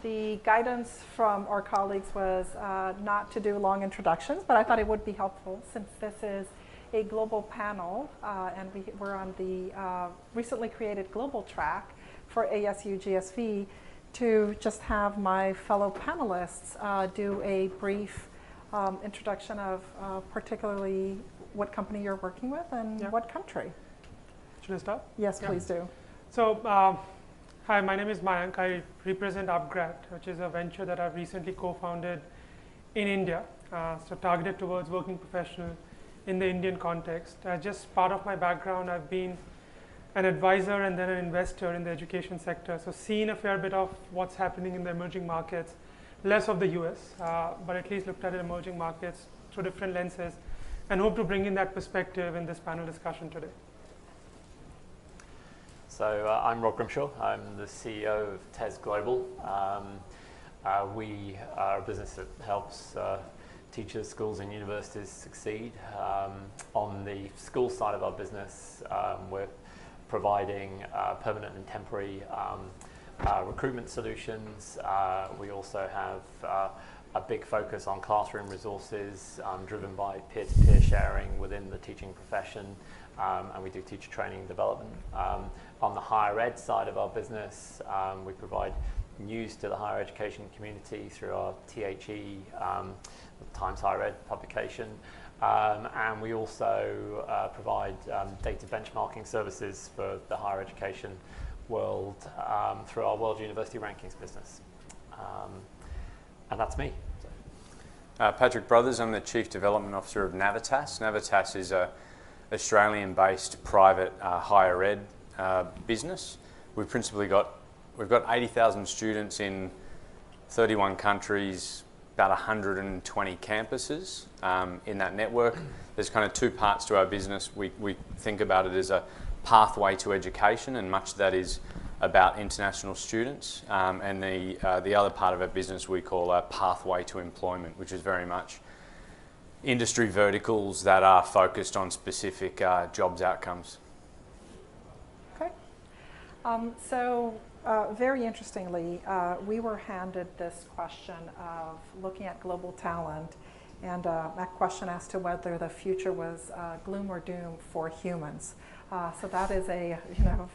The guidance from our colleagues was not to do long introductions, but I thought it would be helpful since this is a global panel and we're on the recently created global track for ASU GSV to just have my fellow panelists do a brief introduction of particularly what company you're working with and what country. Should I start? Yes, please do. So, hi, my name is Mayank. I represent Upgrad, which is a venture that I've recently co-founded in India, so targeted towards working professional in the Indian context. Just part of my background, I've been an advisor and then an investor in the education sector, so seen a fair bit of what's happening in the emerging markets, less of the US, but at least looked at emerging markets through different lenses, and hope to bring in that perspective in this panel discussion today. So I'm Rob Grimshaw. I'm the CEO of TES Global. We are a business that helps teachers, schools and universities succeed. On the school side of our business, we're providing permanent and temporary recruitment solutions. We also have a big focus on classroom resources driven by peer-to-peer sharing within the teaching profession. And we do teacher training and development. On the higher ed side of our business, we provide news to the higher education community through our THE, Times Higher Ed publication. And we also provide data benchmarking services for the higher education world through our World University Rankings business. And that's me. Patrick Brothers, I'm the Chief Development Officer of Navitas. Navitas is a Australian-based private higher ed business. We've got 80,000 students in 31 countries, about 120 campuses in that network. There's kind of two parts to our business. We think about it as a pathway to education, and much of that is about international students. And the other part of our business we call a pathway to employment, which is very much industry verticals that are focused on specific jobs outcomes. Okay. Very interestingly, we were handed this question of looking at global talent, and that question as to whether the future was gloom or doom for humans. So that is a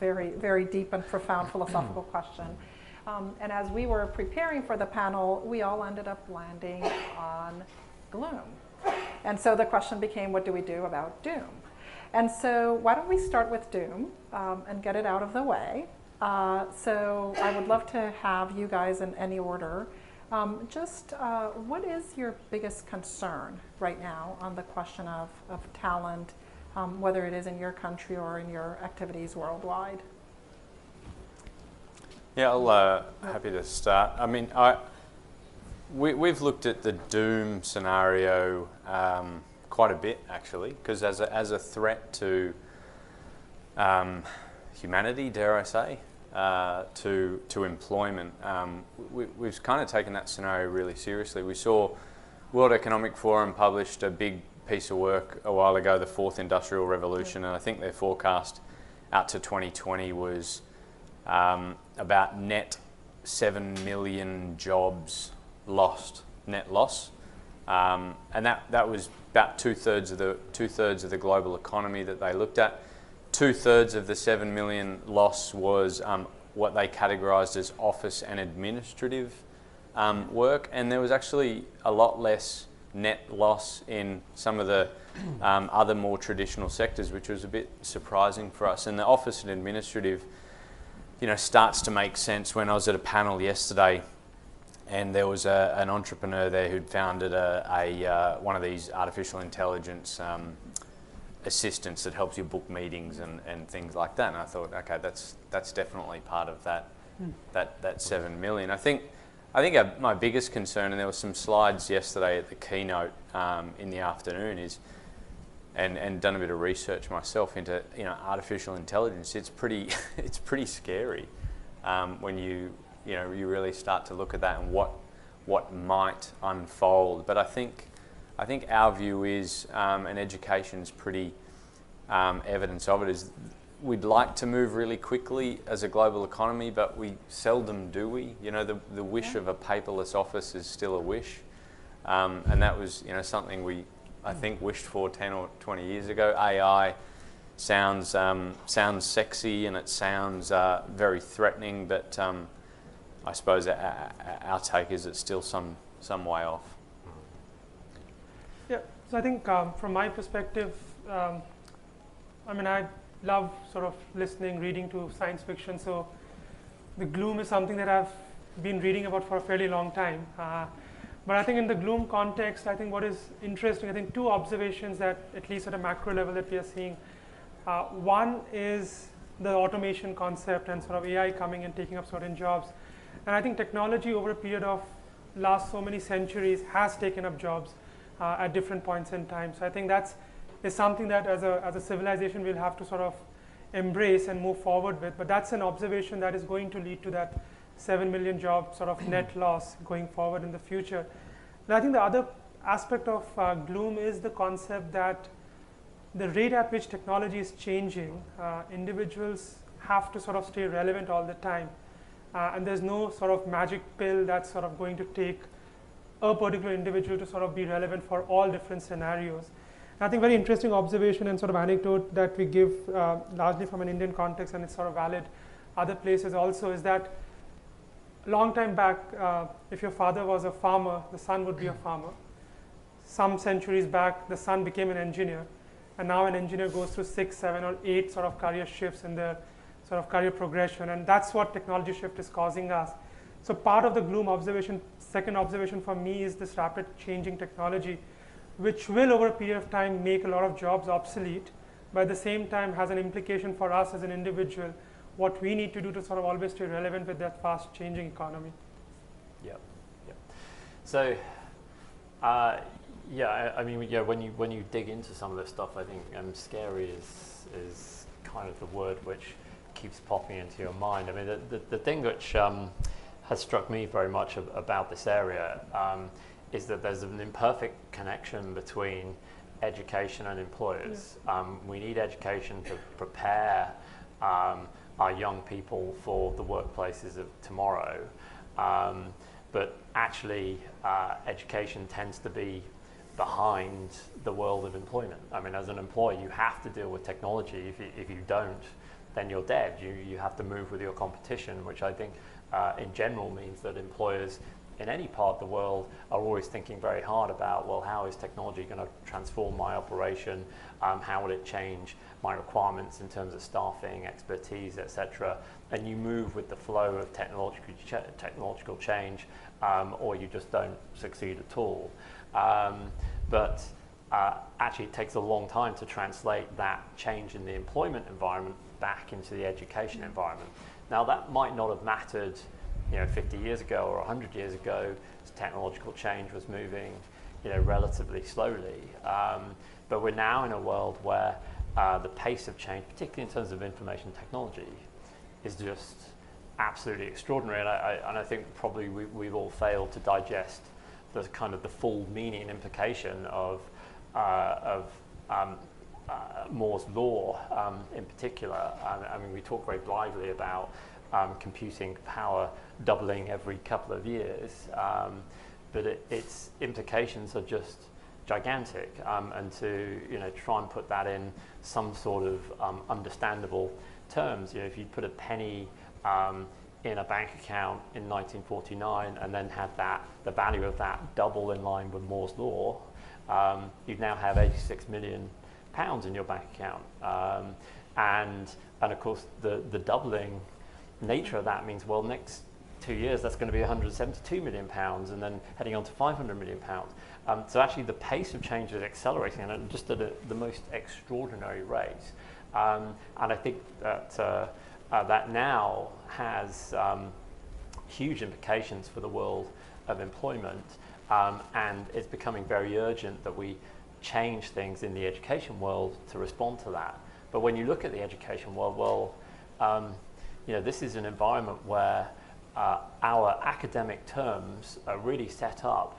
very, very deep and profound philosophical question. And as we were preparing for the panel, we all ended up landing on gloom. And so the question became, what do we do about doom? And so why don't we start with doom and get it out of the way. So I would love to have you guys in any order. What is your biggest concern right now on the question of talent, whether it is in your country or in your activities worldwide? Yeah, I'll happy to start. I mean, we've looked at the doom scenario quite a bit, actually, because as a threat to humanity, dare I say, to employment, we've kind of taken that scenario really seriously. We saw World Economic Forum published a big piece of work a while ago, the Fourth Industrial Revolution, and I think their forecast out to 2020 was about net 7 million jobs lost, net loss, and that was about two-thirds of the global economy that they looked at. Two-thirds of the 7 million loss was what they categorised as office and administrative work, and there was actually a lot less net loss in some of the other more traditional sectors, which was a bit surprising for us. And the office and administrative, starts to make sense. When I was at a panel yesterday, and there was an entrepreneur there who'd founded one of these artificial intelligence assistants that helps you book meetings and things like that. And I thought, okay, that's definitely part of that 7 million. I think my biggest concern, and there were some slides yesterday at the keynote in the afternoon, is, and done a bit of research myself into artificial intelligence. It's pretty scary when you really start to look at that and what might unfold. But I think our view is, and education's pretty evidence of it, is we'd like to move really quickly as a global economy, but we seldom do we. You know, the wish of a paperless office is still a wish. And that was, you know, something we, I think, wished for 10 or 20 years ago. AI sounds sexy and it sounds very threatening, but I suppose our take is it's still some way off. Yeah, so I think from my perspective, I mean, I love sort of listening, reading to science fiction, so the gloom is something that I've been reading about for a fairly long time. But I think in the gloom context, I think what is interesting, I think two observations that, at least at a macro level, that we are seeing. One is the automation concept and sort of AI coming and taking up certain jobs. And I think technology over a period of last so many centuries has taken up jobs at different points in time. So I think that's is something that as a civilization we'll have to sort of embrace and move forward with. But that's an observation that is going to lead to that 7 million job sort of net loss going forward in the future. And I think the other aspect of gloom is the concept that the rate at which technology is changing, individuals have to sort of stay relevant all the time. And there's no sort of magic pill that's sort of going to take a particular individual to sort of be relevant for all different scenarios. And I think very interesting observation and sort of anecdote that we give largely from an Indian context, and it's sort of valid other places also, is that a long time back, if your father was a farmer, the son would be a farmer. Some centuries back, the son became an engineer. And now an engineer goes through 6, 7, or 8 sort of career shifts in their sort of career progression. And that's what technology shift is causing us. So part of the gloom observation, second observation for me, is this rapid changing technology, which will over a period of time make a lot of jobs obsolete, but at the same time has an implication for us as an individual, what we need to do to sort of always stay relevant with that fast changing economy. Yep. So, yeah, I mean, yeah, when you dig into some of this stuff, I think scary is kind of the word which keeps popping into your mind. I mean, the thing which has struck me very much about this area is that there's an imperfect connection between education and employers. We need education to prepare our young people for the workplaces of tomorrow. But actually, education tends to be behind the world of employment. I mean, as an employer, you have to deal with technology. If you don't, then you're dead. You have to move with your competition, which I think in general means that employers in any part of the world are always thinking very hard about, well, how is technology going to transform my operation? How will it change my requirements in terms of staffing, expertise, etc.? And you move with the flow of technological change, or you just don't succeed at all. But actually, it takes a long time to translate that change in the employment environment back into the education environment. Now, that might not have mattered 50 years ago or 100 years ago, as technological change was moving, relatively slowly. But we're now in a world where the pace of change, particularly in terms of information technology, is just absolutely extraordinary. And I think probably we've all failed to digest the kind of the full meaning and implication of Moore's law in particular. I mean, we talk very blithely about computing power doubling every couple of years, but its implications are just gigantic. And to try and put that in some sort of understandable terms, if you put a penny in a bank account in 1949 and then had the value of that double in line with Moore's law, you'd now have 86 million pounds in your bank account. And of course the doubling nature of that means, well, next 2 years that's going to be 172 million pounds, and then heading on to 500 million pounds. So actually the pace of change is accelerating, and just at the most extraordinary rate. And I think that that now has huge implications for the world of employment, and it's becoming very urgent that we change things in the education world to respond to that. But when you look at the education world, well, this is an environment where our academic terms are really set up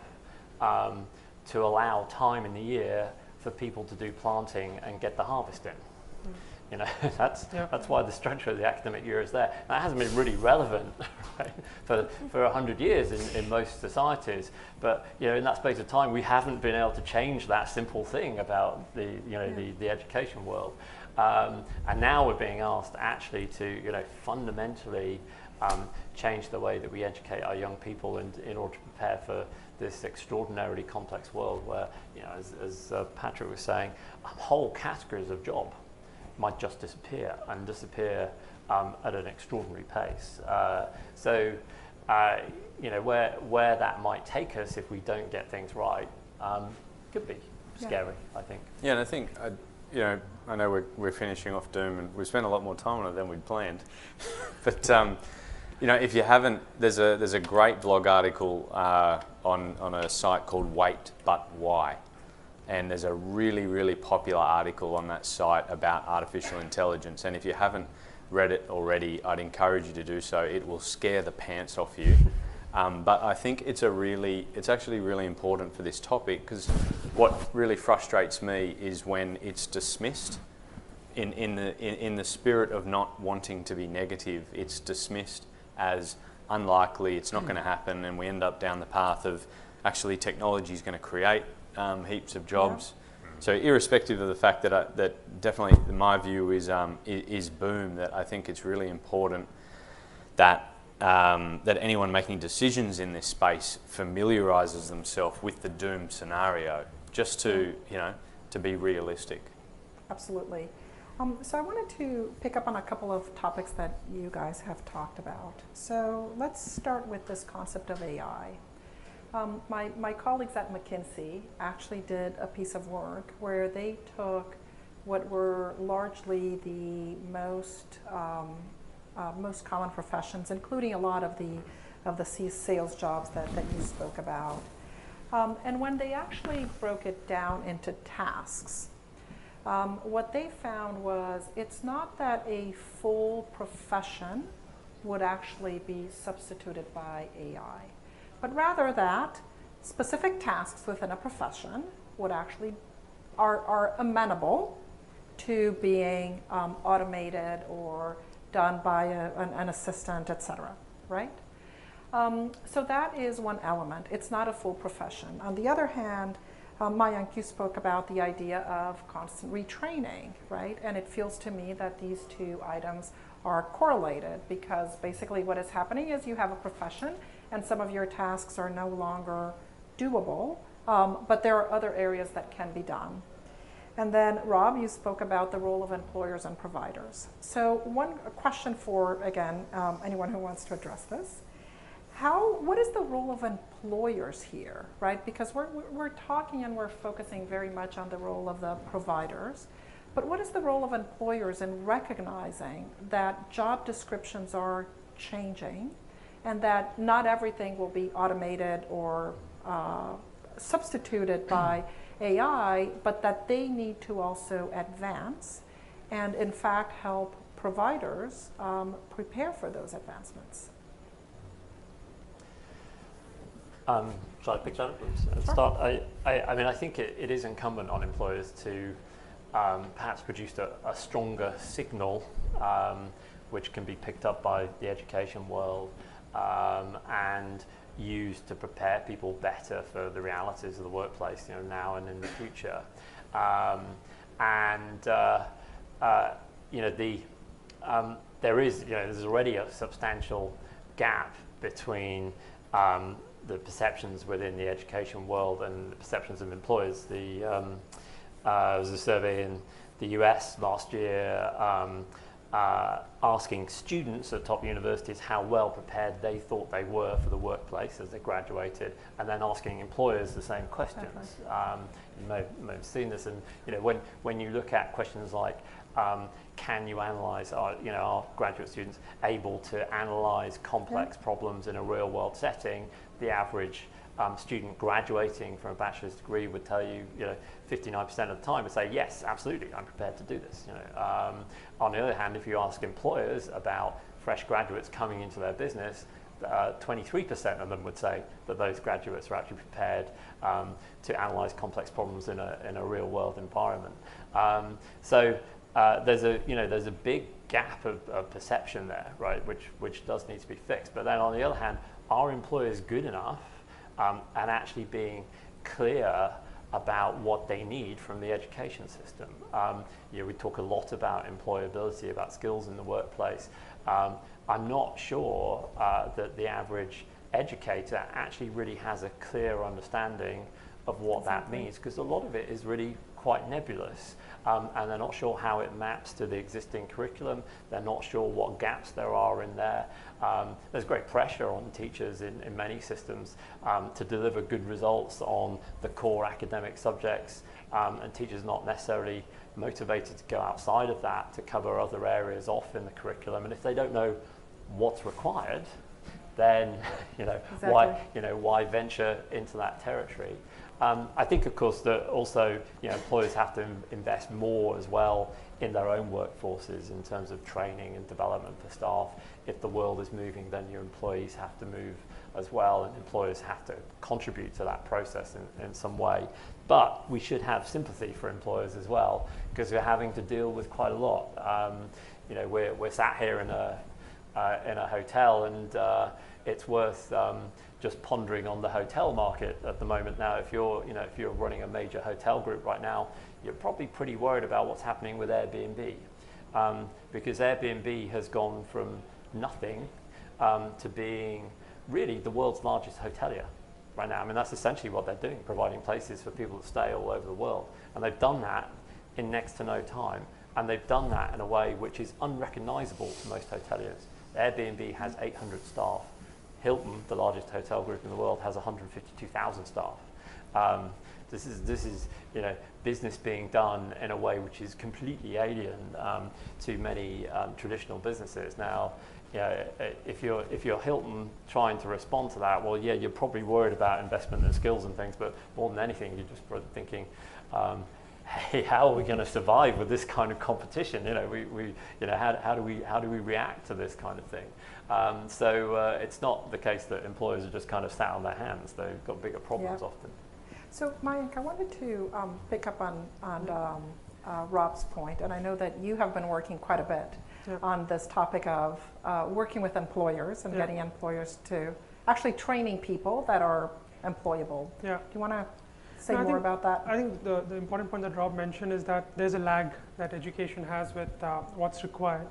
to allow time in the year for people to do planting and get the harvest in. You know, that's why the structure of the academic year is there. That hasn't been really relevant, right, for 100 years in most societies. But you know, in that space of time, we haven't been able to change that simple thing about the the education world. And now we're being asked actually to fundamentally change the way that we educate our young people in order to prepare for this extraordinarily complex world where, as Patrick was saying, whole categories of job might just disappear and disappear at an extraordinary pace. Where that might take us if we don't get things right could be scary, I think. Yeah, and I think, I know we're finishing off Doom and we've spent a lot more time on it than we'd planned. But, if you haven't, there's a great blog article on a site called Wait But Why. And there's a really, really popular article on that site about artificial intelligence. And if you haven't read it already, I'd encourage you to do so. It will scare the pants off you. But I think it's actually really important for this topic, because what really frustrates me is when it's dismissed in the spirit of not wanting to be negative. It's dismissed as unlikely, it's not going to happen, and we end up down the path of actually technology is going to create heaps of jobs. Yeah. So irrespective of the fact that definitely my view is boom, that I think it's really important that that anyone making decisions in this space familiarises themselves with the doom scenario, just to to be realistic. Absolutely. So I wanted to pick up on a couple of topics that you guys have talked about. So let's start with this concept of AI. My colleagues at McKinsey actually did a piece of work where they took what were largely the most common professions, including a lot of the sales jobs that you spoke about. And when they actually broke it down into tasks, what they found was it's not that a full profession would actually be substituted by AI, but rather that specific tasks within a profession would actually are amenable to being automated or done by an assistant, etc. Right? So that is one element. It's not a full profession. On the other hand, Mayank, you spoke about the idea of constant retraining, right? And it feels to me that these two items are correlated, because basically what is happening is you have a profession and some of your tasks are no longer doable, but there are other areas that can be done. And then Rob, you spoke about the role of employers and providers. So a question for, again, anyone who wants to address this. What is the role of employers here, right? Because we're talking and we're focusing very much on the role of the providers, but what is the role of employers in recognizing that job descriptions are changing and that not everything will be automated or substituted by AI, but that they need to also advance and in fact help providers prepare for those advancements? Shall I pick that up and start? I mean, I think it is incumbent on employers to perhaps produce a stronger signal which can be picked up by the education world and used to prepare people better for the realities of the workplace, now and in the future. There's already a substantial gap between the perceptions within the education world and the perceptions of employers. There was a survey in the US last year asking students at top universities how well prepared they thought they were for the workplace as they graduated, and then asking employers the same questions. You may have seen this, and when you look at questions like can you analyze, are graduate students able to analyze complex problems in a real world setting, the average student graduating from a bachelor's degree would tell you, 59% of the time would say, yes, absolutely, I'm prepared to do this. On the other hand, if you ask employers about fresh graduates coming into their business, 23% of them would say that those graduates are actually prepared to analyze complex problems in a real world environment. there's a big gap of perception there, right, which does need to be fixed. But then on the other hand, are employers good enough and actually being clear about what they need from the education system? We talk a lot about employability, about skills in the workplace. I'm not sure that the average educator actually really has a clear understanding of what that means, because a lot of it is really quite nebulous, and they're not sure how it maps to the existing curriculum. They're not sure what gaps there are in there. There's great pressure on teachers in many systems to deliver good results on the core academic subjects, and teachers not necessarily motivated to go outside of that to cover other areas off in the curriculum. And if they don't know what's required, then Exactly. why venture into that territory? I think, of course, that also employers have to invest more as well in their own workforces in terms of training and development for staff. If the world is moving, then your employees have to move as well, and employers have to contribute to that process in some way. But we should have sympathy for employers as well, because we're having to deal with quite a lot. We're sat here in a hotel, and it's worth just pondering on the hotel market at the moment. Now, if you're running a major hotel group right now, you're probably pretty worried about what's happening with Airbnb, because Airbnb has gone from nothing to being really the world's largest hotelier right now. I mean, that's essentially what they're doing, providing places for people to stay all over the world. And they've done that in next to no time, and they've done that in a way which is unrecognizable to most hoteliers. Airbnb has 800 staff. Hilton, the largest hotel group in the world, has 152,000 staff. This is business being done in a way which is completely alien to many traditional businesses. Now, if you're Hilton trying to respond to that, well, yeah, you're probably worried about investment and skills and things, but more than anything, you're just thinking, hey, how are we going to survive with this kind of competition? How do we react to this kind of thing? So it's not the case that employers are just kind of sat on their hands. They've got bigger problems often. So Mayank, I wanted to pick up on Rob's point, and I know that you have been working quite a bit on this topic of working with employers and getting employers to actually training people that are employable. Yeah. Do you want to say more about that? I think the important point that Rob mentioned is that there's a lag that education has with what's required.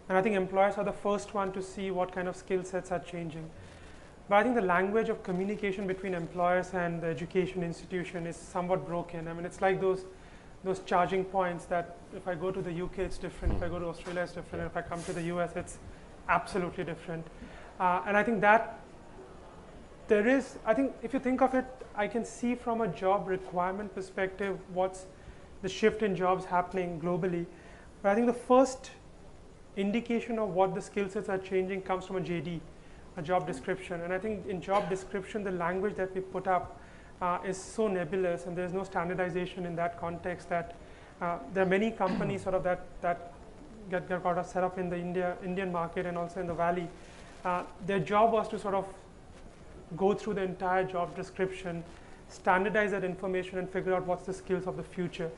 And I think employers are the first one to see what kind of skill sets are changing. But I think the language of communication between employers and the education institution is somewhat broken. I mean, it's like those charging points that if I go to the UK, it's different. If I go to Australia, it's different. And if I come to the US, it's absolutely different. And I think that I think if you think of it, I can see from a job requirement perspective what's the shift in jobs happening globally. But I think the first indication of what the skill sets are changing comes from a JD, a job description. And I think in job description, the language that we put up is so nebulous, and there's no standardization in that context that there are many companies sort of that get set up in the Indian market and also in the Valley. Their job was to sort of go through the entire job description, standardize that information, and figure out what's the skills of the future.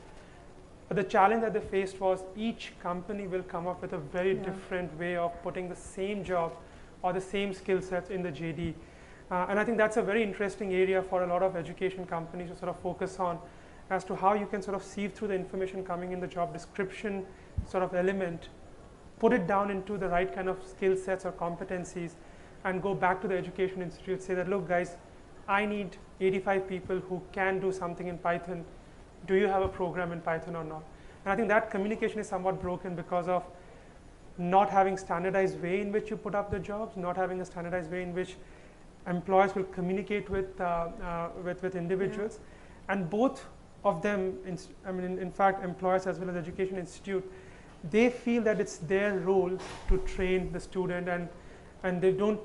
But the challenge that they faced was each company will come up with a very different way of putting the same job or the same skill sets in the JD. And I think that's a very interesting area for a lot of education companies to sort of focus on, as to how you can sort of sieve through the information coming in the job description sort of element, put it down into the right kind of skill sets or competencies, and go back to the education institute, say that, look guys, I need 85 people who can do something in Python. Do you have a program in Python or not? And I think that communication is somewhat broken because of not having standardized way in which you put up the jobs, not having a standardized way in which employers will communicate with individuals. And both of them, in fact, employers as well as education institute, they feel that it's their role to train the student, and they don't,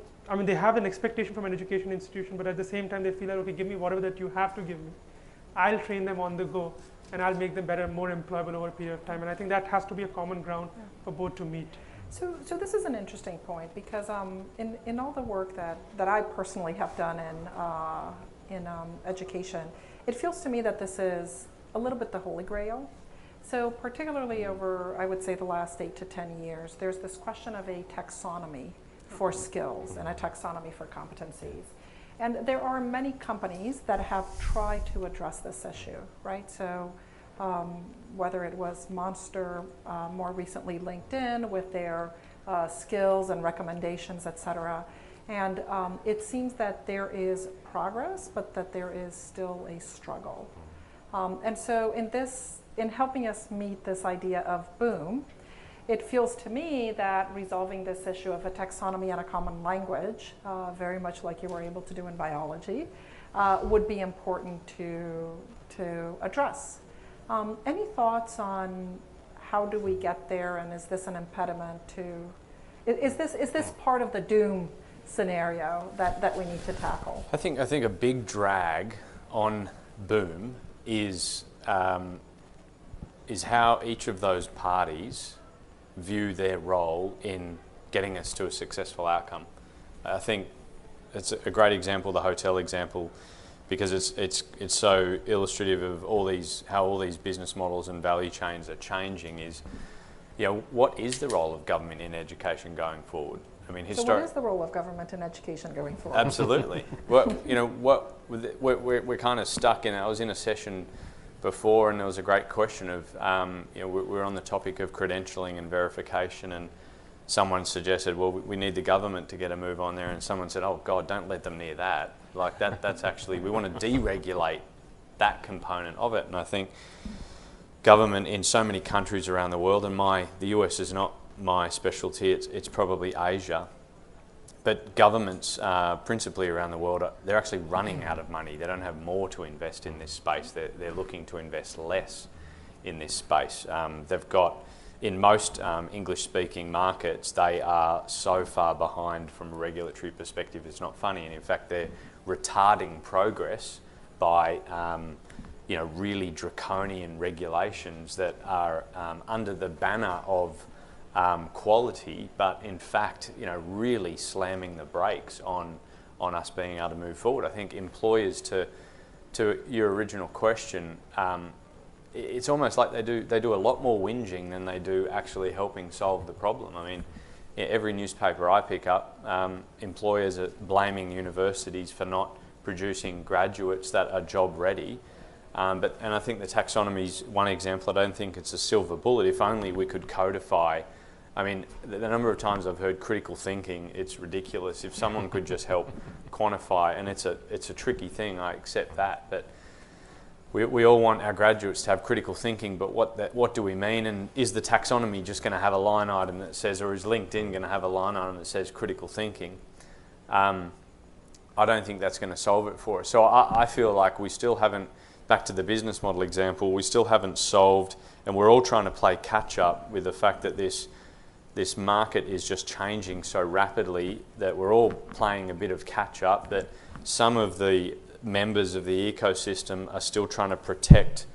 they have an expectation from an education institution, but at the same time they feel like, okay, give me whatever that you have to give me. I'll train them on the go, and I'll make them better, more employable over a period of time. And I think that has to be a common ground for both to meet. So this is an interesting point, because in all the work that I personally have done in education, it feels to me that this is a little bit the holy grail. So particularly over, I would say, the last 8 to 10 years, there's this question of a taxonomy for skills and a taxonomy for competencies. And there are many companies that have tried to address this issue, right? So whether it was Monster, more recently LinkedIn with their skills and recommendations, et cetera. And it seems that there is progress, but that there is still a struggle. And so in helping us meet this idea of boom, it feels to me that resolving this issue of a taxonomy and a common language, very much like you were able to do in biology, would be important to address. Any thoughts on how do we get there, and is this an impediment to, is this part of the doom scenario that we need to tackle? I think a big drag on boom is how each of those parties view their role in getting us to a successful outcome. I think it's a great example, the hotel example, because it's so illustrative of how all these business models and value chains are changing. Is, what is the role of government in education going forward? I mean, so what is the role of government in education going forward? Absolutely. We're kind of stuck in. I was in a session before, and there was a great question of, we're on the topic of credentialing and verification, and someone suggested, well, we need the government to get a move on there, and someone said, oh God, don't let them near that. Like that's actually, we want to deregulate that component of it. And I think government in so many countries around the world, and the US is not my specialty, it's probably Asia, but governments principally around the world, they're actually running out of money. They don't have more to invest in this space. They're looking to invest less in this space. They've got, in most English-speaking markets, they are so far behind from a regulatory perspective, it's not funny. And in fact, they're retarding progress by really draconian regulations that are under the banner of quality, but in fact, really slamming the brakes on us being able to move forward. I think employers, to your original question, it's almost like they do a lot more whinging than they do actually helping solve the problem. I mean, every newspaper I pick up, employers are blaming universities for not producing graduates that are job ready. And I think the taxonomy is one example. I don't think it's a silver bullet. If only we could codify. I mean, the number of times I've heard critical thinking, it's ridiculous. If someone could just help quantify, and it's a tricky thing, I accept that, but we all want our graduates to have critical thinking, but what do we mean? And is the taxonomy just going to have a line item that says, or is LinkedIn going to have a line item that says critical thinking? I don't think that's going to solve it for us. So I feel like we still haven't, back to the business model example, we still haven't solved, and we're all trying to play catch up with the fact that this market is just changing so rapidly that we're all playing a bit of catch up, that some of the members of the ecosystem are still trying to protect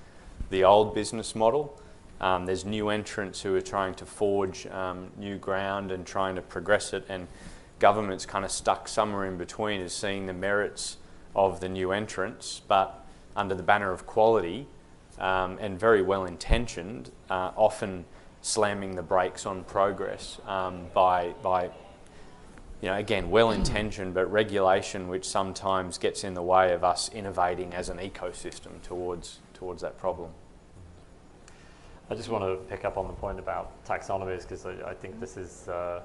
the old business model. There's new entrants who are trying to forge new ground and trying to progress it, and government's kind of stuck somewhere in between, is seeing the merits of the new entrants, but under the banner of quality and very well intentioned, often slamming the brakes on progress by again, well-intentioned, but regulation which sometimes gets in the way of us innovating as an ecosystem towards that problem. I just want to pick up on the point about taxonomies, because I think this is a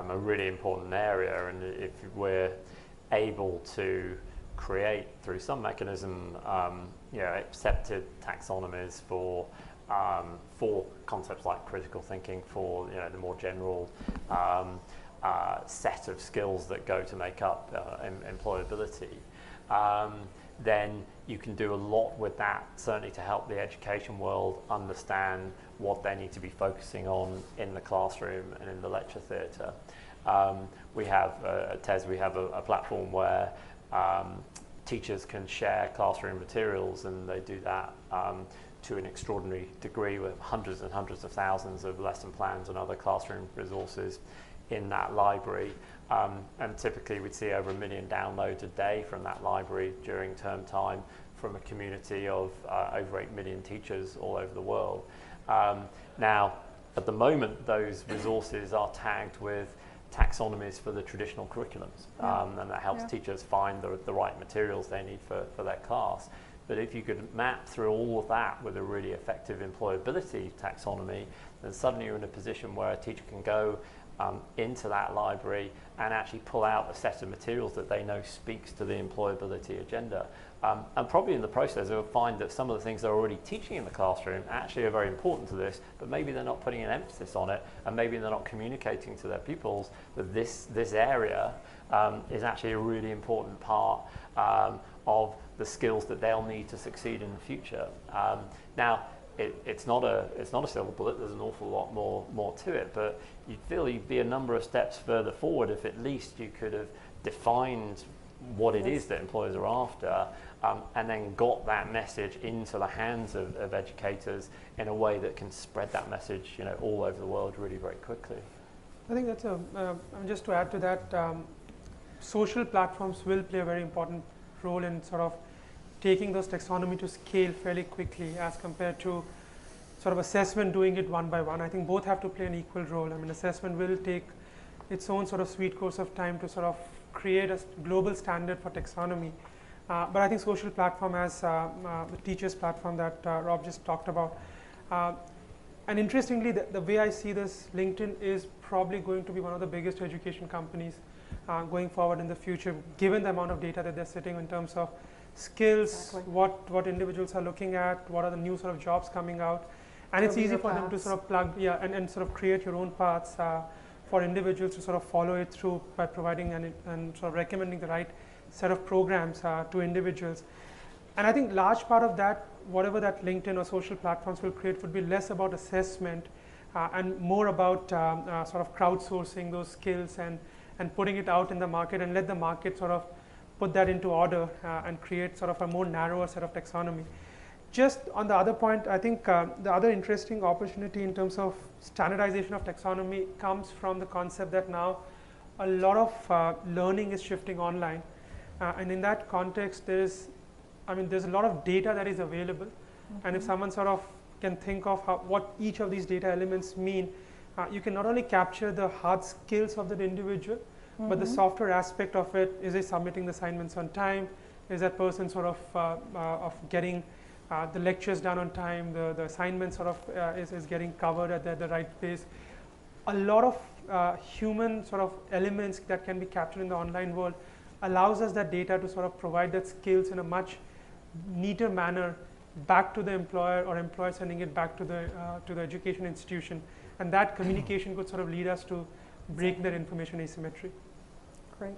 really important area, and if we're able to create through some mechanism accepted taxonomies for concepts like critical thinking, for the more general set of skills that go to make up employability, then you can do a lot with that, certainly to help the education world understand what they need to be focusing on in the classroom and in the lecture theatre. We have, at TES, we have a platform where teachers can share classroom materials, and they do that to an extraordinary degree, with hundreds and hundreds of thousands of lesson plans and other classroom resources in that library. And typically we'd see over 1 million downloads a day from that library during term time from a community of over 8 million teachers all over the world. Now, at the moment, those resources are tagged with taxonomies for the traditional curriculums, and that helps teachers find the right materials they need for their class. But if you could map through all of that with a really effective employability taxonomy, then suddenly you're in a position where a teacher can go into that library and actually pull out a set of materials that they know speaks to the employability agenda. And probably in the process, they'll find that some of the things they're already teaching in the classroom actually are very important to this, but maybe they're not putting an emphasis on it, and maybe they're not communicating to their pupils that this area is actually a really important part of the skills that they'll need to succeed in the future. Now, it's not a silver bullet. There's an awful lot more to it, but you'd feel you'd be a number of steps further forward if at least you could have defined what it is that employers are after, and then got that message into the hands of educators in a way that can spread that message, all over the world really very quickly. I think that's just to add to that, social platforms will play a very important role in sort of taking those taxonomy to scale fairly quickly as compared to sort of assessment doing it one by one. I think both have to play an equal role. I mean, assessment will take its own sort of sweet course of time to sort of create a global standard for taxonomy. But I think social platform as the teachers platform that Rob just talked about. And interestingly, the way I see this, LinkedIn is probably going to be one of the biggest education companies going forward in the future, given the amount of data that they're sitting in terms of skills, what individuals are looking at, what are the new sort of jobs coming out. And it's easy for them to sort of plug, and sort of create your own paths for individuals to sort of follow it through by providing and sort of recommending the right set of programs to individuals. And I think large part of that, whatever that LinkedIn or social platforms will create, would be less about assessment and more about sort of crowdsourcing those skills and putting it out in the market and let the market sort of put that into order and create sort of a more narrower set of taxonomy. Just on the other point, I think the other interesting opportunity in terms of standardization of taxonomy comes from the concept that now a lot of learning is shifting online. And in that context, there's a lot of data that is available. And if someone sort of can think of what each of these data elements mean, you can not only capture the hard skills of that individual, but the software aspect of it, is it submitting the assignments on time? Is that person sort of getting the lectures done on time? The assignment sort of is getting covered at the right pace. A lot of human sort of elements that can be captured in the online world allows us that data to sort of provide that skills in a much neater manner back to the employer, or employer sending it back to the education institution. And that communication could sort of lead us to break that information asymmetry. Great.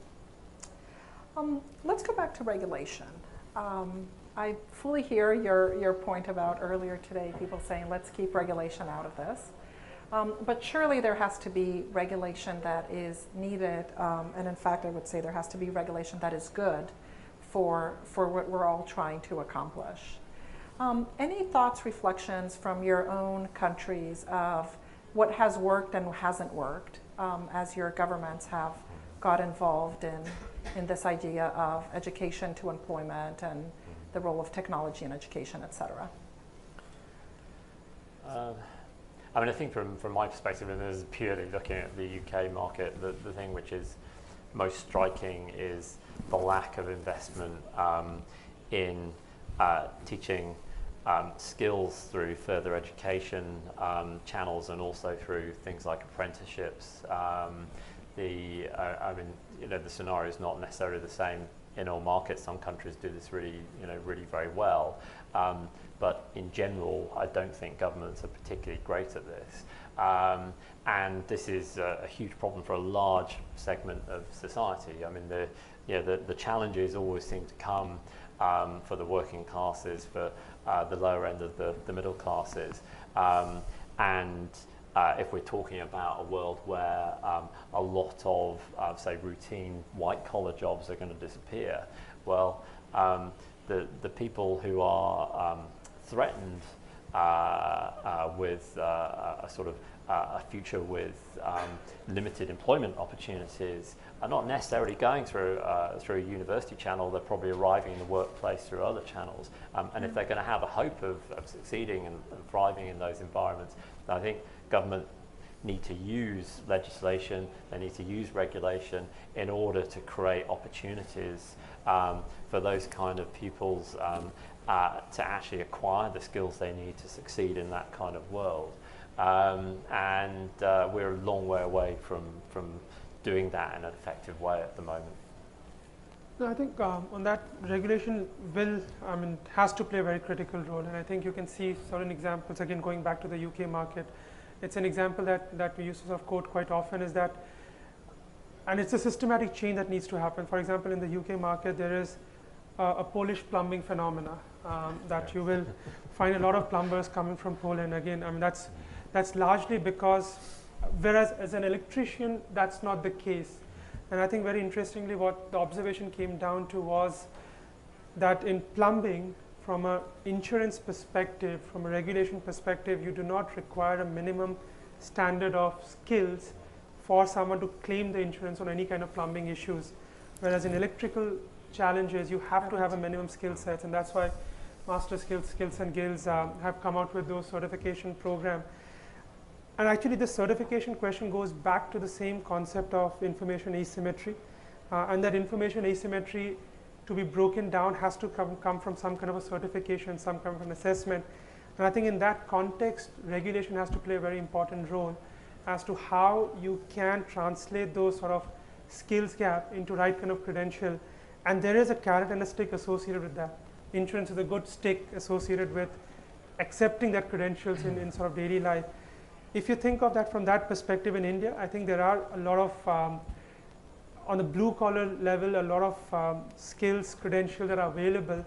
Let's go back to regulation. I fully hear your point about earlier today, people saying, let's keep regulation out of this. But surely there has to be regulation that is needed, and in fact I would say there has to be regulation that is good for what we're all trying to accomplish. Any thoughts, reflections from your own countries of what has worked and hasn't worked as your governments have got involved in this idea of education to employment and the role of technology in education, et cetera? I mean, I think from my perspective, and this is purely looking at the UK market, the thing which is most striking is the lack of investment in teaching skills through further education channels, and also through things like apprenticeships. I mean, the scenario is not necessarily the same in all markets. Some countries do this really very well. But in general, I don't think governments are particularly great at this. And this is a huge problem for a large segment of society. I mean, the challenges always seem to come for the working classes, for the lower end of the middle classes. If we're talking about a world where a lot of, say, routine white-collar jobs are going to disappear, well, the people who are threatened with a sort of a future with limited employment opportunities are not necessarily going through a university channel. They're probably arriving in the workplace through other channels. And if they're going to have a hope of succeeding and thriving in those environments, I think government need to use legislation, they need to use regulation in order to create opportunities for those kind of pupils to actually acquire the skills they need to succeed in that kind of world. And we're a long way away from doing that in an effective way at the moment. No, I think on that, regulation has to play a very critical role, and I think you can see certain examples, again going back to the UK market. It's an example that we used to sort of quote quite often, is that, and it's a systematic change that needs to happen. For example, in the UK market, there is a Polish plumbing phenomena that you will find a lot of plumbers coming from Poland. Again, that's largely because, whereas as an electrician, that's not the case. And I think very interestingly, what the observation came down to was that in plumbing, from an insurance perspective, from a regulation perspective, you do not require a minimum standard of skills for someone to claim the insurance on any kind of plumbing issues. Whereas in electrical challenges, you have to have a minimum skill sets, and that's why Master Skills and Guilds have come out with those certification program. And actually, the certification question goes back to the same concept of information asymmetry, and that information asymmetry, to be broken down, has to come from some kind of a certification, some kind of an assessment. And I think in that context, regulation has to play a very important role as to how you can translate those sort of skills gap into right kind of credential. And there is a carrot and a stick associated with that. Insurance is a good stick associated with accepting that credentials in sort of daily life. If you think of that from that perspective in India, I think there are a lot of on the blue collar level, a lot of skills, credentials that are available,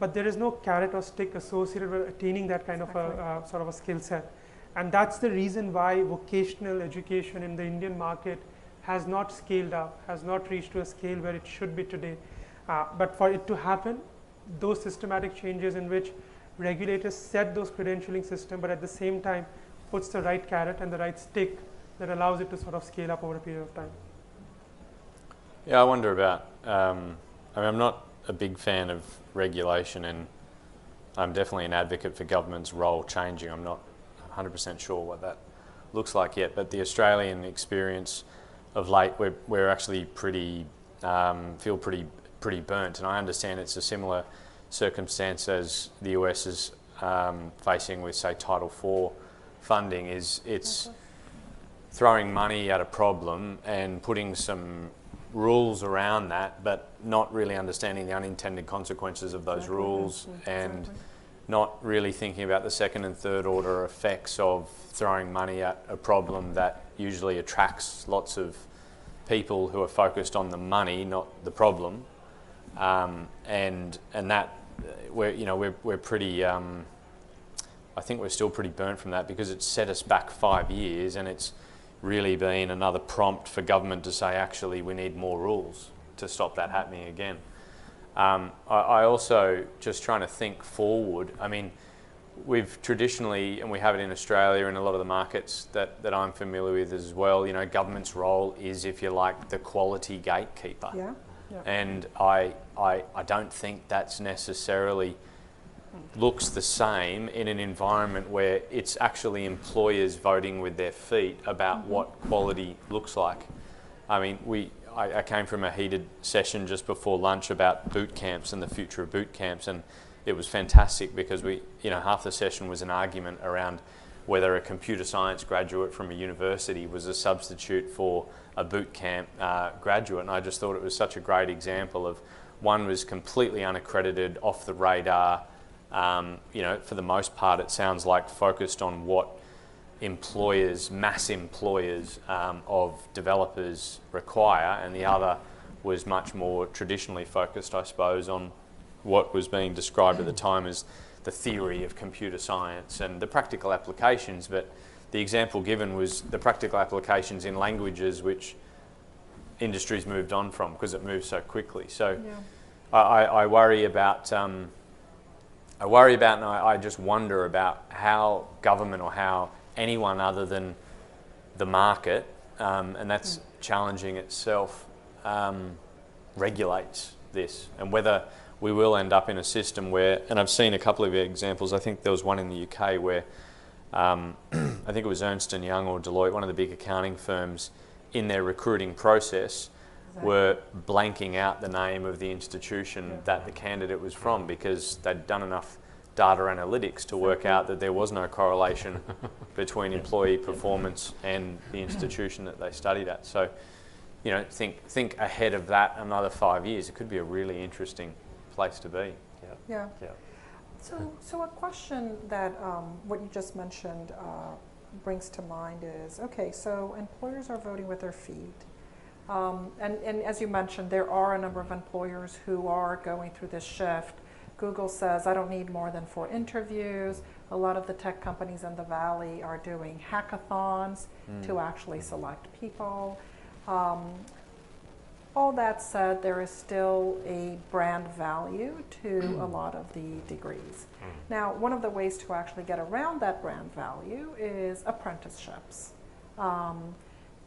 but there is no carrot or stick associated with attaining that kind of a sort of a skill set. And that's the reason why vocational education in the Indian market has not scaled up, has not reached to a scale where it should be today. But for it to happen, those systematic changes in which regulators set those credentialing system, but at the same time puts the right carrot and the right stick that allows it to sort of scale up over a period of time. Yeah, I wonder about, I'm not a big fan of regulation, and I'm definitely an advocate for government's role changing. I'm not 100% sure what that looks like yet, but the Australian experience of late, we're actually pretty, feel pretty burnt, and I understand it's a similar circumstance as the US is facing with, say, Title IV funding. It's throwing money at a problem and putting some rules around that, but not really understanding the unintended consequences of those rules, and not really thinking about the second and third order effects of throwing money at a problem that usually attracts lots of people who are focused on the money, not the problem. And that we're pretty. I think we're still pretty burnt from that, because it's set us back 5 years, and it's really been another prompt for government to say, actually, we need more rules to stop that happening again. I also, just trying to think forward, I mean, we've traditionally, and we have it in Australia and a lot of the markets that I'm familiar with as well, government's role is, if you like, the quality gatekeeper. Yeah. And I don't think that's necessarily looks the same in an environment where it's actually employers voting with their feet about what quality looks like. I mean, I came from a heated session just before lunch about boot camps and the future of boot camps, and it was fantastic because half the session was an argument around whether a computer science graduate from a university was a substitute for a boot camp graduate. And I just thought it was such a great example of one was completely unaccredited, off the radar. For the most part, it sounds like focused on what employers, mass employers of developers require, and the other was much more traditionally focused, I suppose, on what was being described at the time as the theory of computer science and the practical applications. But the example given was the practical applications in languages which industries moved on from because it moved so quickly. So I worry about worry about, and I just wonder about how government or how anyone other than the market, and that's challenging itself, regulates this, and whether we will end up in a system where, and I've seen a couple of examples, I think there was one in the UK where I think it was Ernst & Young or Deloitte, one of the big accounting firms, in their recruiting process were blanking out the name of the institution that the candidate was from because they'd done enough data analytics to work out that there was no correlation between employee performance and the institution that they studied at. So, you know, think ahead of that another 5 years. It could be a really interesting place to be. Yeah. So a question that what you just mentioned brings to mind is, okay, so employers are voting with their feet. And as you mentioned, there are a number of employers who are going through this shift. Google says, I don't need more than 4 interviews. A lot of the tech companies in the Valley are doing hackathons to actually select people. All that said, there is still a brand value to a lot of the degrees. Now, one of the ways to actually get around that brand value is apprenticeships.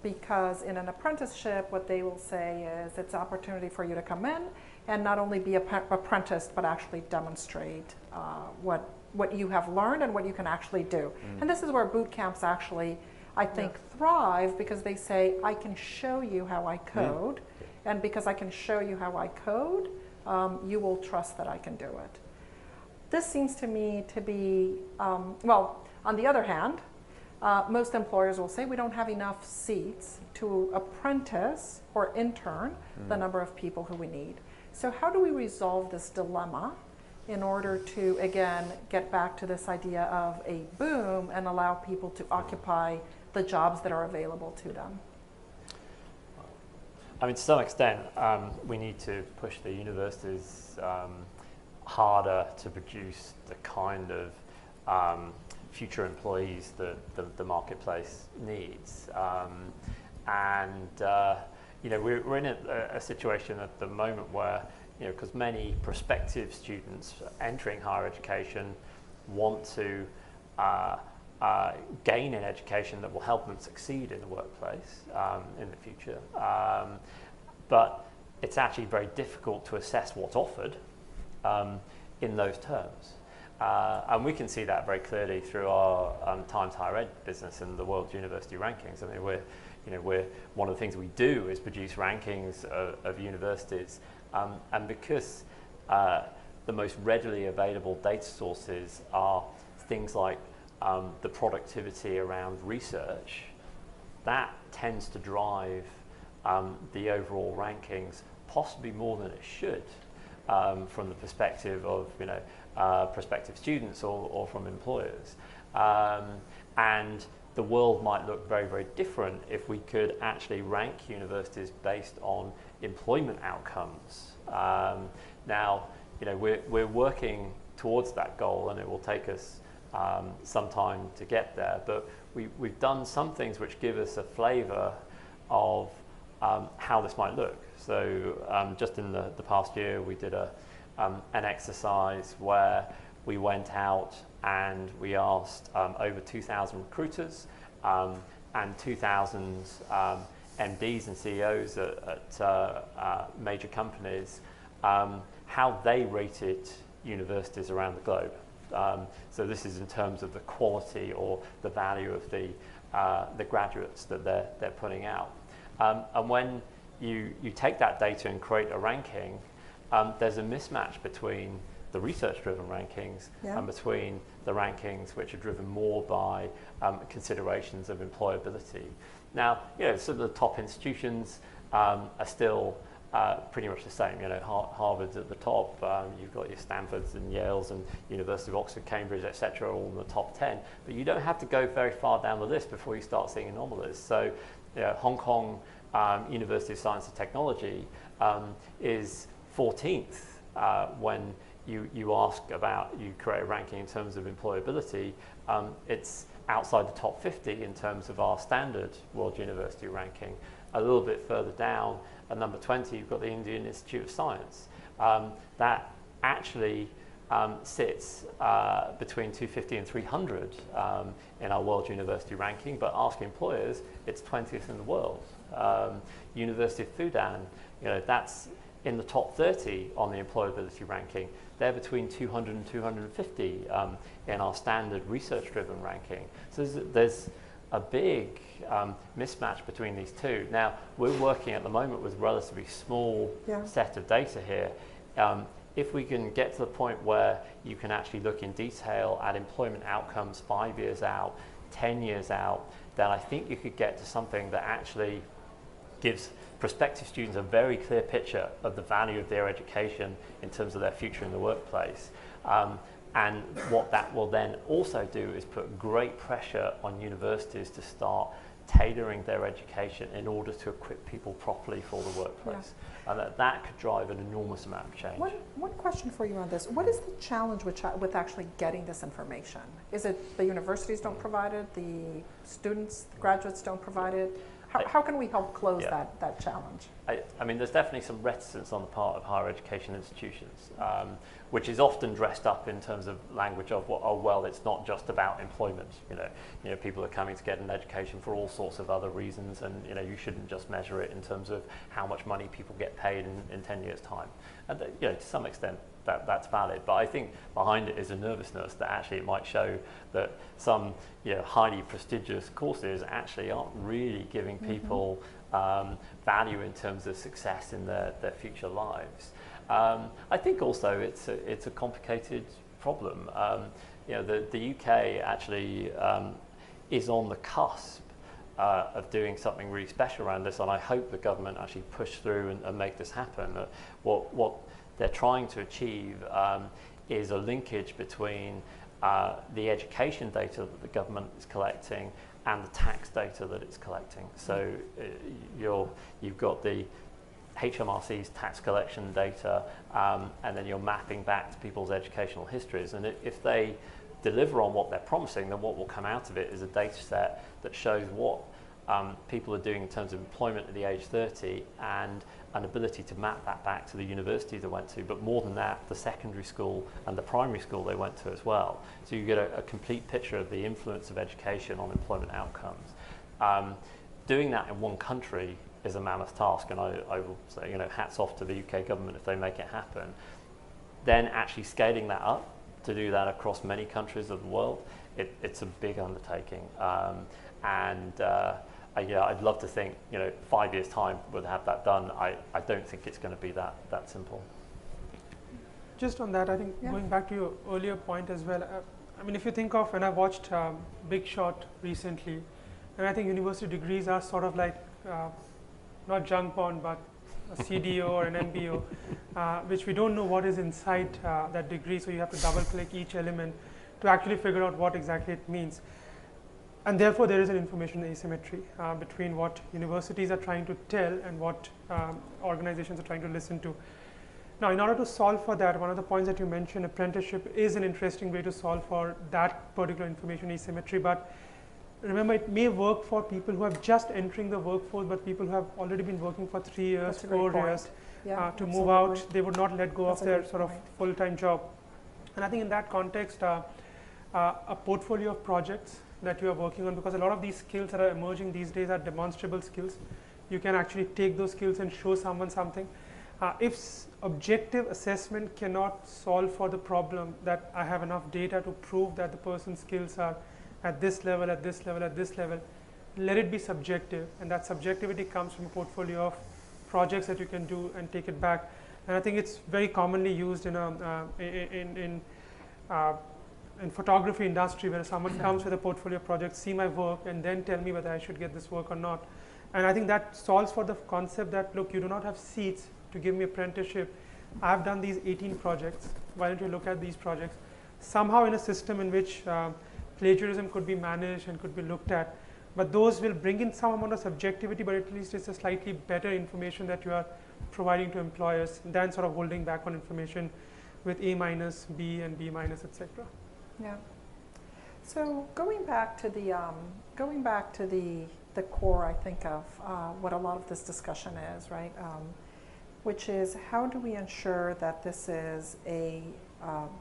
Because in an apprenticeship, what they will say is it's an opportunity for you to come in and not only be apprenticed, but actually demonstrate what you have learned and what you can actually do. And this is where boot camps actually, I think, thrive, because they say, I can show you how I code, and because I can show you how I code, you will trust that I can do it. This seems to me to be, well, on the other hand, most employers will say we don't have enough seats to apprentice or intern the number of people who we need. So how do we resolve this dilemma in order to, again, get back to this idea of a boom and allow people to occupy the jobs that are available to them? I mean, to some extent, we need to push the universities harder to produce the kind of future employees that the marketplace needs. You know, we're in a situation at the moment where, you know, because many prospective students entering higher education want to gain an education that will help them succeed in the workplace in the future. But it's actually very difficult to assess what's offered in those terms. And we can see that very clearly through our Times Higher Ed business and the World University Rankings. I mean, we're one of the things we do is produce rankings of universities, and because the most readily available data sources are things like the productivity around research, that tends to drive the overall rankings possibly more than it should from the perspective of, you know, prospective students or from employers. And the world might look very, very different if we could actually rank universities based on employment outcomes. Now, you know, we're working towards that goal, and it will take us some time to get there, but we've done some things which give us a flavour of how this might look. So just in the past year, we did an exercise where we went out and we asked over 2,000 recruiters and 2,000 MDs and CEOs at major companies how they rated universities around the globe. So this is in terms of the quality or the value of the graduates that they're putting out. And when you take that data and create a ranking, there's a mismatch between the research-driven rankings and between the rankings which are driven more by considerations of employability. Now, you know, some of the top institutions are still pretty much the same. You know, Harvard's at the top. You've got your Stanfords and Yales and University of Oxford, Cambridge, etc., all in the top 10. But you don't have to go very far down the list before you start seeing anomalies. So, you know, Hong Kong University of Science and Technology is 14th when you ask about, you create a ranking in terms of employability. It's outside the top 50 in terms of our standard World University ranking. A little bit further down, at number 20, you've got the Indian Institute of Science. That actually sits between 250 and 300 in our world university ranking, but ask employers, it's 20th in the world. University of Fudan, that's in the top 30 on the employability ranking. They're between 200 and 250 in our standard research-driven ranking. So there's a big mismatch between these two. Now, we're working at the moment with a relatively small set of data here. If we can get to the point where you can actually look in detail at employment outcomes 5 years out, 10 years out, then I think you could get to something that actually gives prospective students a very clear picture of the value of their education in terms of their future in the workplace. And what that will then also do is put great pressure on universities to start tailoring their education in order to equip people properly for the workplace. And that could drive an enormous amount of change. One question for you on this. What is the challenge with actually getting this information? Is it the universities don't provide it, the students, the graduates don't provide it? How can we help close that challenge? I mean, there's definitely some reticence on the part of higher education institutions, which is often dressed up in terms of language of, oh, well, it's not just about employment. People are coming to get an education for all sorts of other reasons, and you shouldn't just measure it in terms of how much money people get paid in 10 years' time. And to some extent, that's valid, but I think behind it is a nervousness that actually it might show that some highly prestigious courses actually aren't really giving people value in terms of success in their future lives. I think also it's a complicated problem. The UK actually is on the cusp of doing something really special around this, and I hope the government actually push through and make this happen. What they're trying to achieve is a linkage between the education data that the government is collecting and the tax data that it's collecting. So you've got the HMRC's tax collection data, and then you're mapping back to people's educational histories. And if they deliver on what they're promising, then what will come out of it is a data set that shows what people are doing in terms of employment at the age 30 and an ability to map that back to the university they went to, but more than that, the secondary school and the primary school they went to as well. So you get a complete picture of the influence of education on employment outcomes. Doing that in one country is a mammoth task, and I will say, hats off to the UK government if they make it happen. Then actually scaling that up to do that across many countries of the world, it's a big undertaking. I'd love to think, 5 years' time we'll have that done. I don't think it's going to be that simple. Just on that, I think going back to your earlier point as well, I mean, if you think of, and I watched Big Shot recently, and I think university degrees are sort of like, not junk bond, but a CDO or an MBO, which we don't know what is inside that degree, so you have to double click each element to actually figure out what exactly it means. And therefore, there is an information asymmetry between what universities are trying to tell and what organizations are trying to listen to. Now, in order to solve for that, one of the points that you mentioned, apprenticeship, is an interesting way to solve for that particular information asymmetry. But remember, it may work for people who are just entering the workforce, but people who have already been working for 3 years, 4 years, to move out, they would not let go of their sort of full-time job. And I think in that context, a portfolio of projects that you are working on, because a lot of these skills that are emerging these days are demonstrable skills. You can actually take those skills and show someone something. If objective assessment cannot solve for the problem that I have enough data to prove that the person's skills are at this level, at this level, at this level, let it be subjective, and that subjectivity comes from a portfolio of projects that you can do and take it back. And I think it's very commonly used in photography industry, where someone comes with a portfolio of projects, see my work, and then tell me whether I should get this work or not. And I think that solves for the concept that, look, you do not have seats to give me apprenticeship. I've done these 18 projects. Why don't you look at these projects? Somehow in a system in which plagiarism could be managed and could be looked at, but those will bring in some amount of subjectivity, but at least it's a slightly better information that you are providing to employers than sort of holding back on information with A minus, B, and B minus, etc. Yeah. So going back to the core, I think, of what a lot of this discussion is, right? Which is, how do we ensure that this is a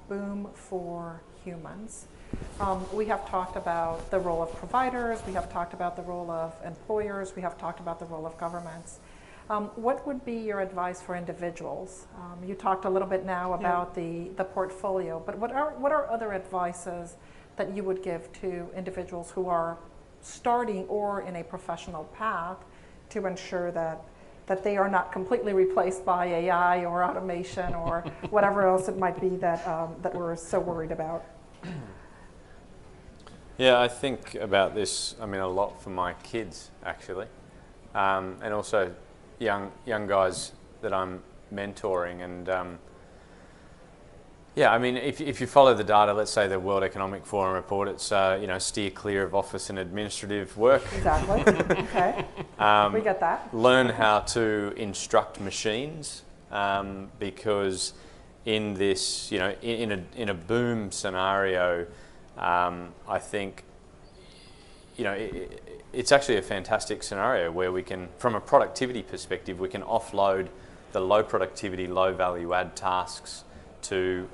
boom for humans. We have talked about the role of providers, we have talked about the role of employers, we have talked about the role of governments. What would be your advice for individuals? You talked a little bit now about the portfolio, but what are other advices that you would give to individuals who are starting or in a professional path to ensure that they are not completely replaced by AI or automation or whatever else it might be that we're so worried about? Yeah, I think about this, a lot for my kids, actually, and also young guys that I'm mentoring. And if you follow the data, let's say the World Economic Forum report, it's steer clear of office and administrative work. Exactly. Okay. We get that. Learn how to instruct machines, because in this, in a boom scenario, I think, it's actually a fantastic scenario where we can, from a productivity perspective, we can offload the low productivity, low value add tasks to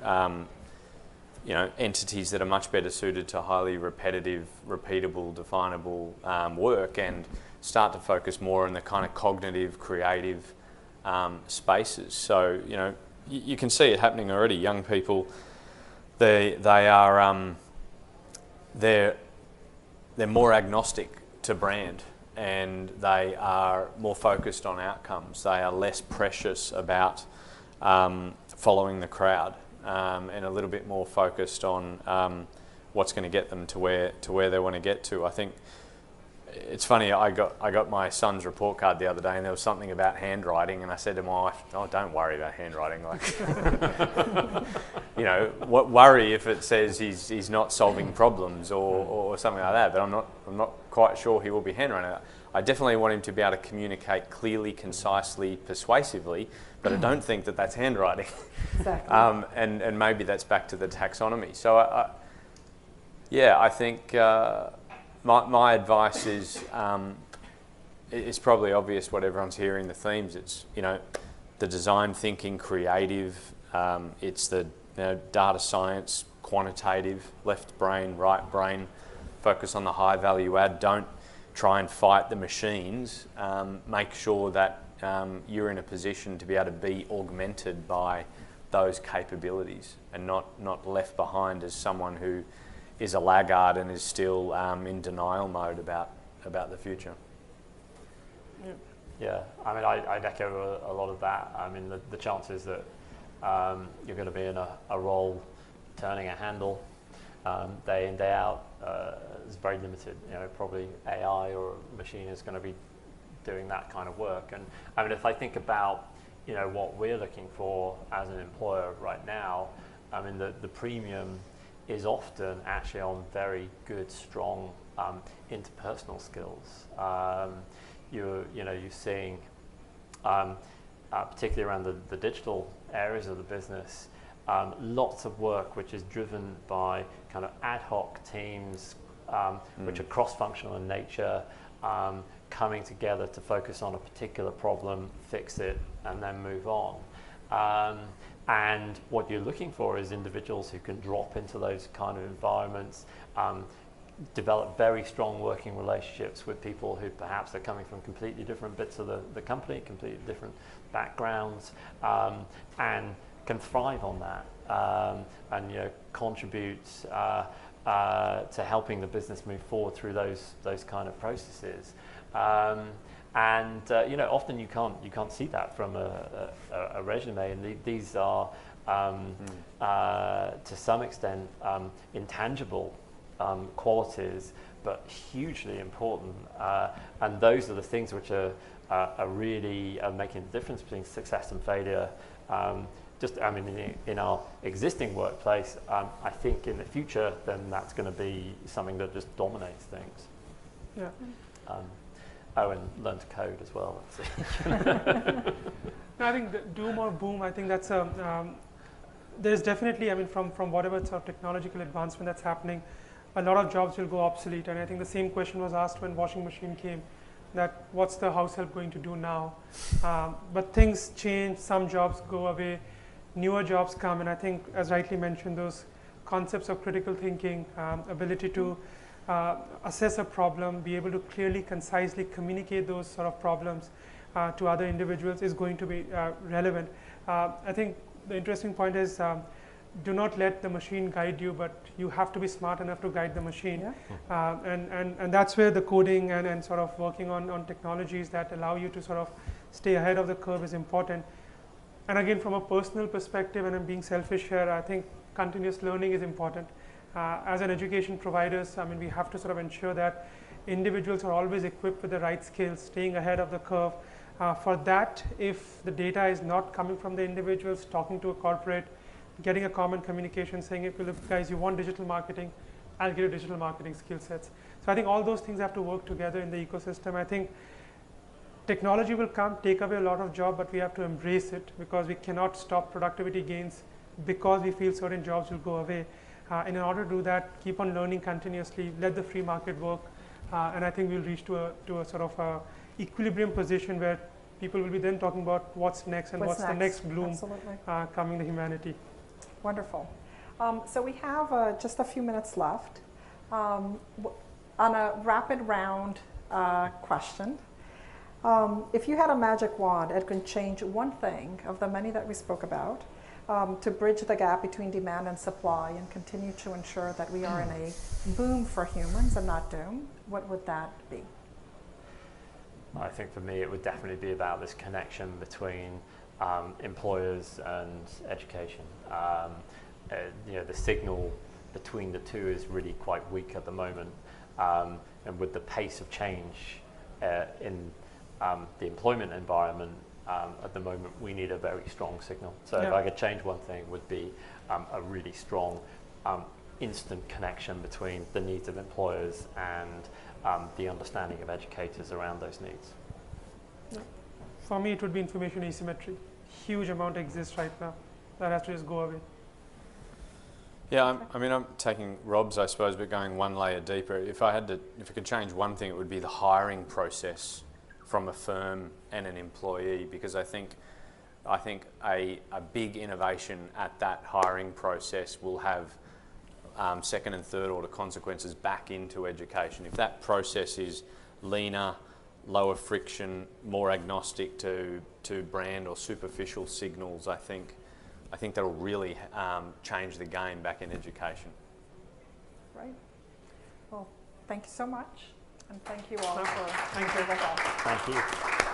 entities that are much better suited to highly repetitive, repeatable, definable work, and start to focus more on the kind of cognitive, creative spaces. So you can see it happening already. Young people, they're more agnostic to brand, and they are more focused on outcomes. They are less precious about following the crowd, and a little bit more focused on what's going to get them to where they want to get to. I think it's funny, I got my son's report card the other day, and there was something about handwriting, and I said to my wife, "Oh, don't worry about handwriting. Like, what worry if it says he's not solving problems or something like that." But I'm not quite sure he will be handwriting. I definitely want him to be able to communicate clearly, concisely, persuasively, but I don't think that that's handwriting. Exactly. And maybe that's back to the taxonomy. So I think. My advice is, it's probably obvious what everyone's hearing, the themes. It's, the design thinking, creative, it's the data science, quantitative, left brain, right brain, focus on the high value add. Don't try and fight the machines. Make sure that you're in a position to be able to be augmented by those capabilities and not left behind as someone who is a laggard and is still in denial mode about the future. Yeah, I'd echo a lot of that. The chances that you're going to be in a role turning a handle day in, day out is very limited. Probably AI or a machine is going to be doing that kind of work. And if I think about what we're looking for as an employer right now, the premium is often actually on very good, strong interpersonal skills. You're seeing, particularly around the digital areas of the business, lots of work which is driven by kind of ad hoc teams, which are cross-functional in nature, coming together to focus on a particular problem, fix it, and then move on. And what you're looking for is individuals who can drop into those kind of environments, develop very strong working relationships with people who perhaps are coming from completely different bits of the company, completely different backgrounds, and can thrive on that, and contribute to helping the business move forward through those kind of processes. Often you can't see that from a resume, and these are to some extent intangible qualities, but hugely important. And those are the things which are really making the difference between success and failure. In our existing workplace, I think in the future, then that's going to be something that just dominates things. Yeah. And learn to code as well. No, I think the doom or boom, I think that's there's definitely, from whatever sort of technological advancement that's happening, a lot of jobs will go obsolete. And I think the same question was asked when washing machine came, that what's the house help going to do now? But things change, some jobs go away. newer jobs come, and I think, as rightly mentioned, those concepts of critical thinking, ability to assess a problem, be able to clearly, concisely communicate those sort of problems to other individuals is going to be relevant. I think the interesting point is do not let the machine guide you, but you have to be smart enough to guide the machine. Yeah. And that's where the coding and sort of working on technologies that allow you to sort of stay ahead of the curve is important. And again, from a personal perspective, and I'm being selfish here, I think continuous learning is important. As an education providers, I mean, we have to sort of ensure that individuals are always equipped with the right skills, staying ahead of the curve. For that, if the data is not coming from the individuals, talking to a corporate, getting a common communication, saying, if guys, you want digital marketing, I'll give you digital marketing skill sets. So I think all those things have to work together in the ecosystem. I think technology will come, take away a lot of jobs, but we have to embrace it, because we cannot stop productivity gains because we feel certain jobs will go away. And in order to do that, keep on learning continuously, let the free market work, and I think we'll reach to a sort of equilibrium position where people will be then talking about what's next and what's the next bloom coming to humanity. Wonderful. So we have just a few minutes left. On a rapid round question, if you had a magic wand, it could change one thing of the many that we spoke about to bridge the gap between demand and supply and continue to ensure that we are in a boom for humans and not doom, what would that be? I think for me it would definitely be about this connection between employers and education. You know, the signal between the two is really quite weak at the moment, and with the pace of change in the employment environment at the moment, we need a very strong signal. So if I could change one thing, would be a really strong instant connection between the needs of employers and the understanding of educators around those needs. For me, it would be information asymmetry. Huge amount exists right now. That has to just go away. Yeah, I mean, I'm taking Rob's, I suppose, but going one layer deeper. If I could change one thing, it would be the hiring process from a firm and an employee, because I think a big innovation at that hiring process will have second and third order consequences back into education. If that process is leaner, lower friction, more agnostic to brand or superficial signals, I think that'll really change the game back in education. Right. Well, thank you so much, and thank you all for being with us. Thank you.